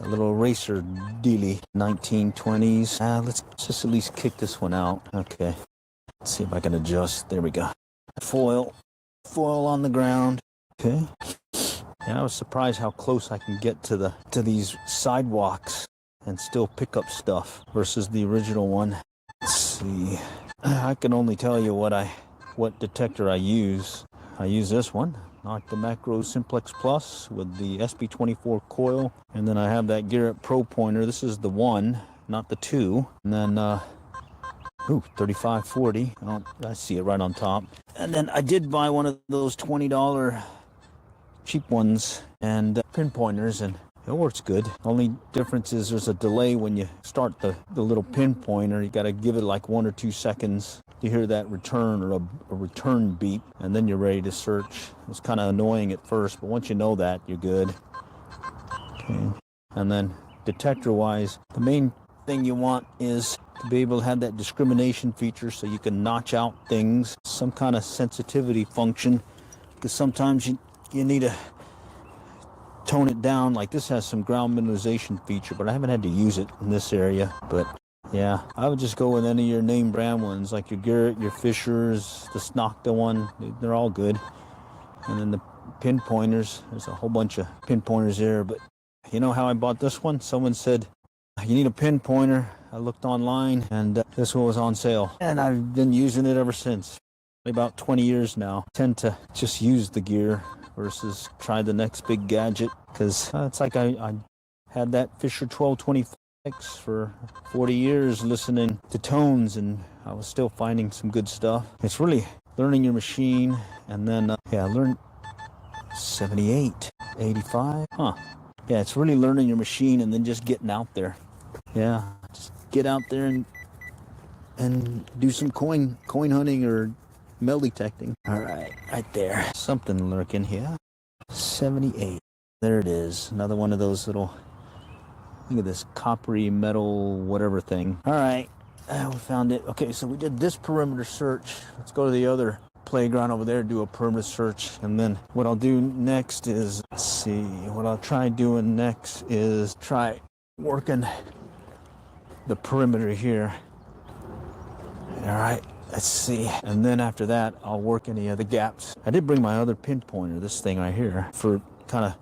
A little eraser dealy. 1920s. Let's just at least kick this one out. Okay. Let's see if I can adjust. There we go. Foil on the ground. Okay. And I was surprised how close I can get to these sidewalks and still pick up stuff versus the original one. Let's see. I can only tell you what detector I use. I use this one, not the Macro Simplex Plus with the SB24 coil, and then I have that Garrett Pro pointer. This is the 1, not the 2. And then 3540. Oh, I see it right on top. And then I did buy one of those $20 cheap ones and pinpointers, and it works good. Only difference is there's a delay when you start the little pinpointer. You got to give it like 1 or 2 seconds to hear that return or a return beep, and then you're ready to search. It's kind of annoying at first, but once you know that, you're good. Okay. And then detector wise, the main thing you want is to be able to have that discrimination feature so you can notch out things, some kind of sensitivity function, because sometimes you need to tone it down. Like this has some ground mineralization feature, but I haven't had to use it in this area. But yeah, I would just go with any of your name brand ones, like your Garrett, your Fishers, the Snocta one. They're all good. And then the pinpointers, there's a whole bunch of pinpointers there. But you know how I bought this one? Someone said, you need a pinpointer. I looked online, and this one was on sale. And I've been using it ever since. About 20 years now. I tend to just use the gear versus try the next big gadget, because it's like I had that Fisher 1226 for 40 years listening to tones, and I was still finding some good stuff. It's really learning your machine, and then learn 78, 85. Yeah, it's really learning your machine and then just getting out there. Yeah, just get out there and do some coin hunting or metal detecting. All right, right there. Something lurking here. 78. There it is. Another one of those little, look at this coppery metal whatever thing. All right, we found it. Okay, so we did this perimeter search. Let's go to the other playground over there, do a perimeter search. And then what I'll do next is, let's see, what I'll try doing next is try working the perimeter here. All right. Let's see. And then after that, I'll work any of the gaps. I did bring my other pinpointer, this thing right here, for kind of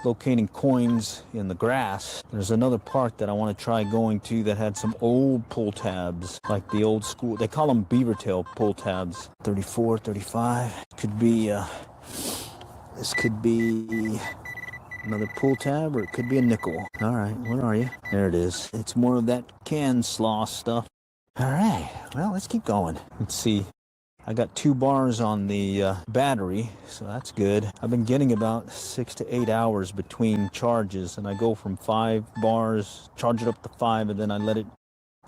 locating coins in the grass. There's another park that I want to try going to that had some old pull tabs, like the old school. They call them beaver tail pull tabs. 34, 35. Could be, this could be another pull tab, or it could be a nickel. All right, where are you? There it is. It's more of that can slaw stuff. All right, well, let's keep going. Let's see. I got 2 bars on the battery, so that's good. I've been getting about 6 to 8 hours between charges, and I go from 5 bars, charge it up to 5, and then I let it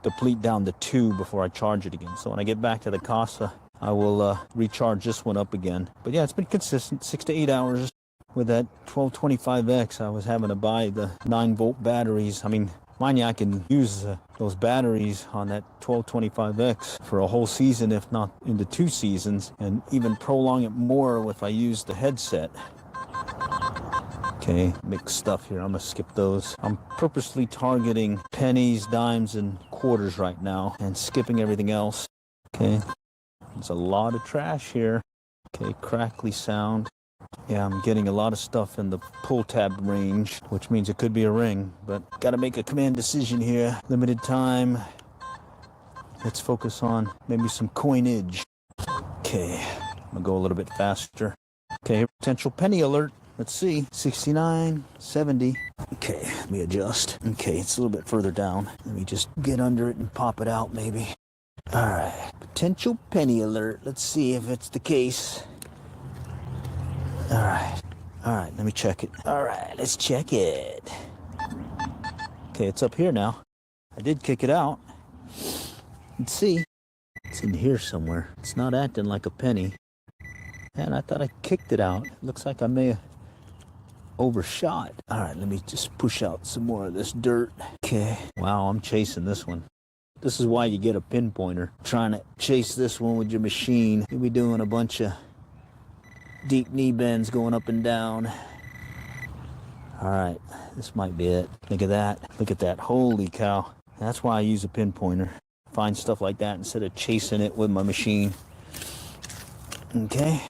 deplete down to 2 before I charge it again. So when I get back to the casa, I will recharge this one up again. But yeah, it's been consistent, 6 to 8 hours. With that 1225X, I was having to buy the 9-volt batteries. I mean, mind you, I can use those batteries on that 1225X for a whole season, if not into 2 seasons, and even prolong it more if I use the headset. Okay, mixed stuff here. I'm gonna skip those. I'm purposely targeting pennies, dimes, and quarters right now, and skipping everything else. Okay, there's a lot of trash here. Okay, crackly sound. Yeah, I'm getting a lot of stuff in the pull tab range, which means it could be a ring, but gotta make a command decision here. Limited time. Let's focus on maybe some coinage. Okay, I'm gonna go a little bit faster. Okay, potential penny alert. Let's see, 69, 70. Okay, let me adjust. Okay, it's a little bit further down. Let me just get under it and pop it out maybe. All right, potential penny alert. Let's see if it's the case. All right, let me check it. All right, let's check it. Okay, it's up here now. I did kick it out. Let's see. It's in here somewhere. It's not acting like a penny. And I thought I kicked it out. It looks like I may have overshot. All right, let me just push out some more of this dirt. Okay. Wow, I'm chasing this one. This is why you get a pinpointer. Trying to chase this one with your machine. You'll be doing a bunch of deep knee bends going up and down. All right, this might be it. Look at that. Look at that. Holy cow. That's why I use a pinpointer. Find stuff like that instead of chasing it with my machine. Okay.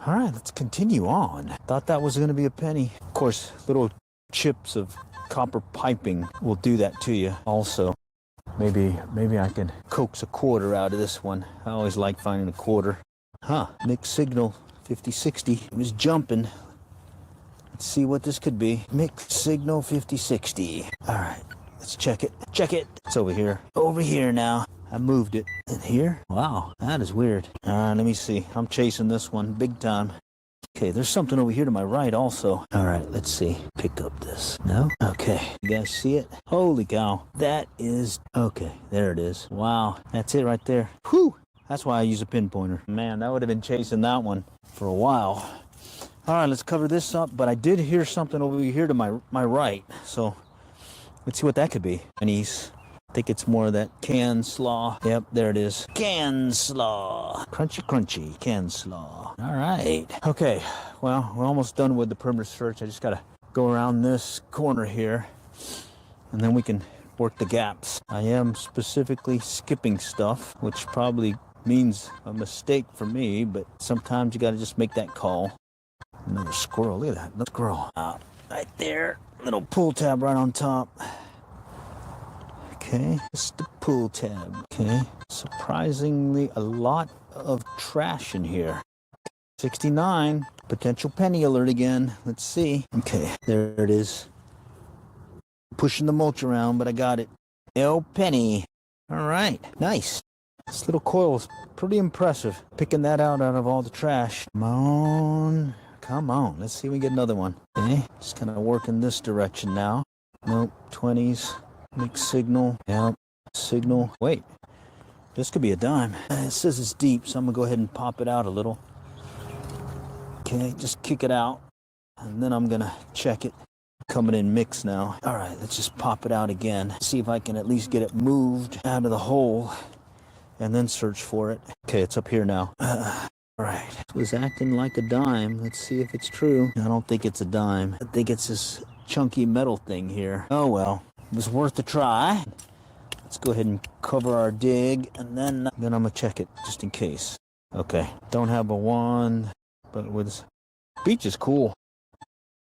All right, let's continue on. Thought that was going to be a penny. Of course, little chips of copper piping will do that to you also. Maybe I can coax a quarter out of this one. I always like finding a quarter. Huh, mixed signal 5060. It was jumping. Let's see what this could be. Mixed signal 5060. All right, let's check it. Check it. It's over here. Over here now. I moved it. In here? Wow, that is weird. All right, let me see. I'm chasing this one big time. Okay, there's something over here to my right also. All right, let's see. Pick up this. No? Okay. You guys see it? Holy cow. That is... Okay, there it is. Wow, that's it right there. Whew! That's why I use a pinpointer. Man, that would have been chasing that one for a while. All right, let's cover this up. But I did hear something over here to my right. So let's see what that could be. Pennies. I think it's more of that canned slaw. Yep, there it is. Canned slaw. Crunchy, crunchy. Canned slaw. All right. Okay, well, we're almost done with the perimeter search. I just got to go around this corner here. And then we can work the gaps. I am specifically skipping stuff, which probably means a mistake for me, but sometimes you got to just make that call. Another squirrel. Look at that. Another squirrel. Right there. Little pull tab right on top. Okay, it's the pull tab. Okay, surprisingly a lot of trash in here. 69, potential penny alert again. Let's see. Okay, there it is. Pushing the mulch around, but I got it. No penny. All right, nice. This little coil is pretty impressive. Picking that out of all the trash. Come on, come on. Let's see if we get another one. Okay, just kind of working this direction now. Nope, 20s. Mixed signal. Yep. Signal. Wait. This could be a dime. It says it's deep, so I'm going to go ahead and pop it out a little. Okay, just kick it out. And then I'm going to check it. Coming in mixed now. All right, let's just pop it out again. See if I can at least get it moved out of the hole. And then search for it. Okay, it's up here now. All right. It was acting like a dime. Let's see if it's true. I don't think it's a dime. I think it's this chunky metal thing here. Oh, well. It was worth a try. Let's go ahead and cover our dig, and then I'm gonna check it just in case. Okay, don't have a wand, but with beach is cool.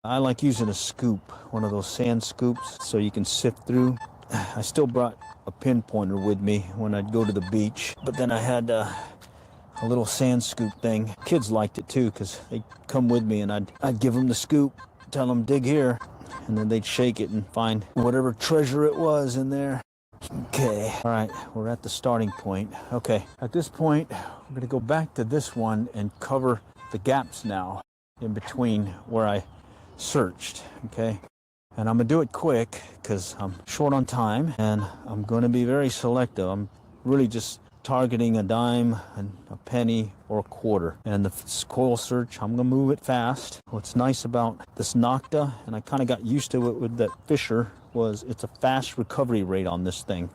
I like using a scoop, one of those sand scoops, so you can sift through. I still brought a pinpointer with me when I'd go to the beach, but then I had a little sand scoop thing. Kids liked it too, because they'd come with me, and I'd give them the scoop, tell them dig here. And then they'd shake it and find whatever treasure it was in there. Okay, all right, we're at the starting point. Okay, at this point, we're gonna go back to this one and cover the gaps now in between where I searched, okay? And I'm gonna do it quick because I'm short on time and I'm gonna be very selective. I'm really just targeting a dime, a penny, or a quarter. And the coil search, I'm gonna move it fast. What's nice about this Nocta, and I kind of got used to it with that Fisher, was it's a fast recovery rate on this thing.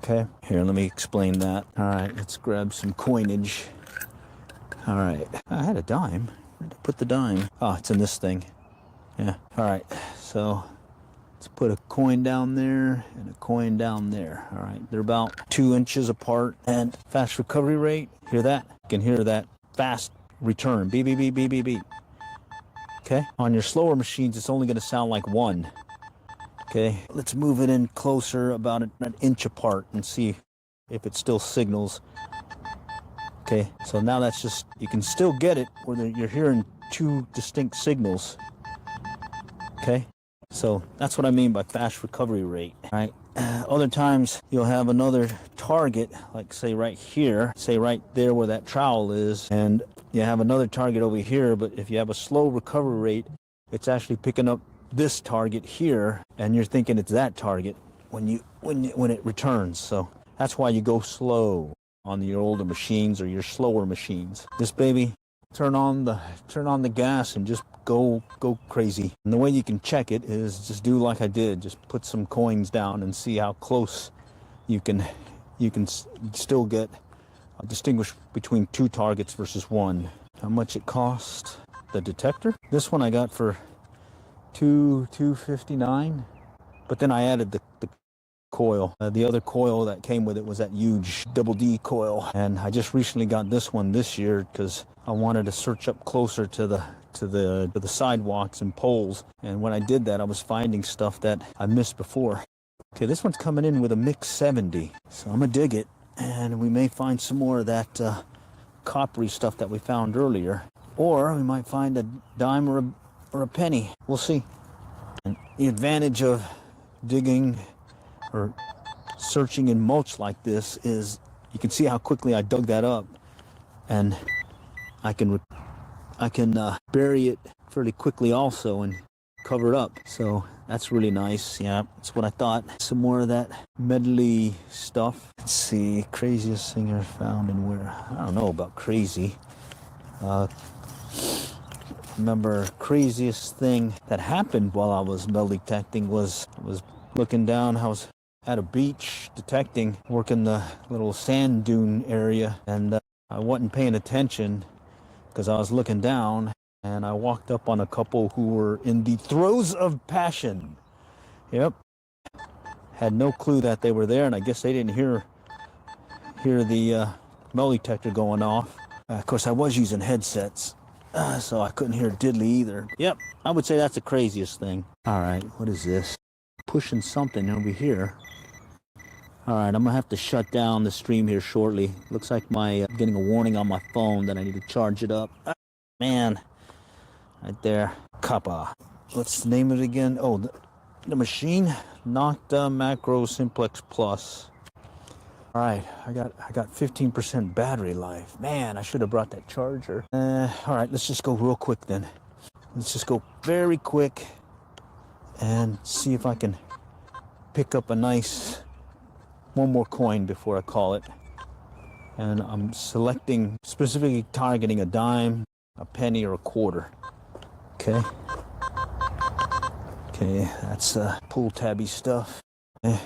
Okay, here, let me explain that. All right, let's grab some coinage. All right, I had a dime. Where'd I put the dime? Oh, it's in this thing. Yeah, all right, so let's put a coin down there and a coin down there. All right, they're about 2 inches apart. And fast recovery rate, hear that? You can hear that fast return, beep, beep, beep, beep, beep, beep. Okay, on your slower machines, it's only gonna sound like 1. Okay, let's move it in closer, about an inch apart, and see if it still signals. Okay, so now that's just, you can still get it where you're hearing 2 distinct signals. Okay, so that's what I mean by fast recovery rate. All right, other times you'll have another target, like say right here, say right there where that trowel is, and you have another target over here, but if you have a slow recovery rate, it's actually picking up this target here, and you're thinking it's that target when it returns. So that's why you go slow on your older machines or your slower machines. This baby, turn on the gas and just go crazy. And the way you can check it is just do like I did, just put some coins down and see how close you can still get distinguish between 2 targets versus 1. How much it cost? The detector? This one I got for $2.59, but then I added the coil. The other coil that came with it was that huge double D coil, and I just recently got this one this year because I wanted to search up closer to the sidewalks and poles, and when I did that I was finding stuff that I missed before. Okay, this one's coming in with a mix 70, so I'm gonna dig it, and we may find some more of that coppery stuff that we found earlier, or we might find a dime or a penny. We'll see. And the advantage of digging or searching in mulch like this is you can see how quickly I dug that up, and I can bury it fairly quickly also and cover it up. So that's really nice. Yeah, that's what I thought. Some more of that medley stuff. Let's see, craziest thing I found and where. I don't know about crazy. Remember, craziest thing that happened while I was metal detecting was I was looking down. I was at a beach detecting, working the little sand dune area, and I wasn't paying attention because I was looking down, and I walked up on a couple who were in the throes of passion. Yep, had no clue that they were there, and I guess they didn't hear the metal detector going off. Of course, I was using headsets, so I couldn't hear diddly either. Yep, I would say that's the craziest thing. All right, what is this? Pushing something over here. All right, I'm gonna have to shut down the stream here shortly. Looks like my getting a warning on my phone that I need to charge it up. Man, right there. Kappa. What's the name of it again? Oh, the machine, Nocta Macro Simplex Plus. All right, I got 15% battery life. Man, I should have brought that charger. All right, let's just go real quick then. Let's just go very quick and see if I can pick up a nice one more coin before I call it. And I'm selecting, specifically targeting a dime, a penny, or a quarter. Okay. Okay, that's pull tabby stuff. Okay.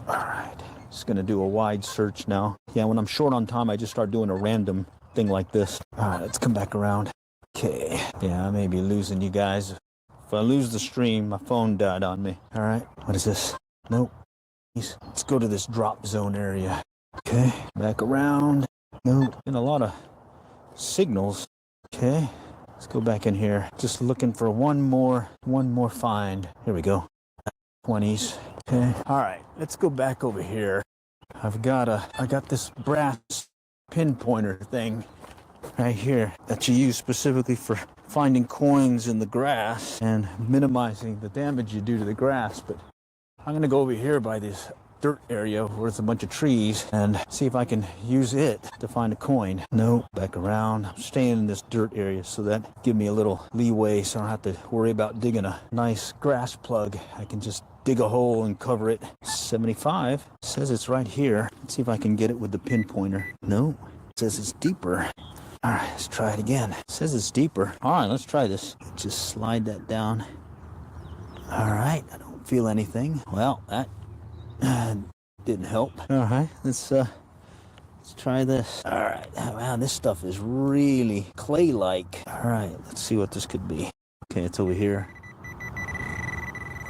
All right, just gonna do a wide search now. Yeah, when I'm short on time, I just start doing a random thing like this. All right, let's come back around. Okay, yeah, I may be losing you guys. If I lose the stream, my phone died on me. All right, what is this? Nope. Let's go to this drop zone area. Okay, back around. Nope. And a lot of signals. Okay, let's go back in here. Just looking for one more find. Here we go. 20s. Okay. All right, let's go back over here. I got this brass pinpointer thing right here that you use specifically for finding coins in the grass and minimizing the damage you do to the grass. But I'm gonna go over here by this dirt area where there's a bunch of trees and see if I can use it to find a coin. No, back around. I'm staying in this dirt area so that give me a little leeway so I don't have to worry about digging a nice grass plug. I can just dig a hole and cover it. 75. Says it's right here. Let's see if I can get it with the pinpointer. No. It says it's deeper. All right, let's try it again. It says it's deeper. All right, let's try this. Just slide that down. All right, I don't feel anything. Well, that didn't help. All right, let's try this. All right, wow, this stuff is really clay-like. All right, let's see what this could be. Okay, it's over here.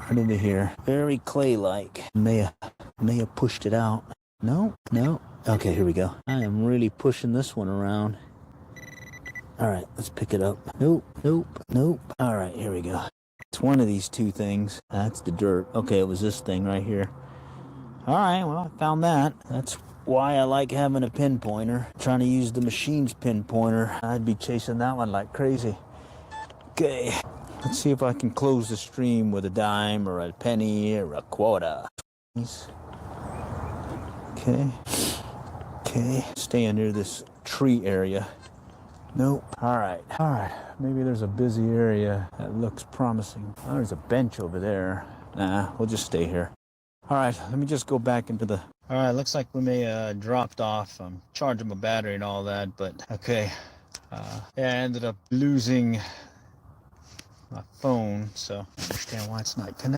Right over here. Very clay-like. May have pushed it out. No. Okay, here we go. I am really pushing this one around. All right, let's pick it up. Nope. All right, here we go. It's one of these two things. That's the dirt. Okay, it was this thing right here. All right, well, I found that. That's why I like having a pinpointer. Trying to use the machine's pinpointer. I'd be chasing that one like crazy. Okay, let's see if I can close the stream with a dime or a penny or a quarter. Okay, stay under this tree area. Nope. All right. Maybe there's a busy area that looks promising. Oh, there's a bench over there. Nah, we'll just stay here. All right, let me just go back into the... All right, looks like we may have dropped off. I'm charging my battery and all that, but okay. Yeah, I ended up losing my phone, so I understand why it's not connected.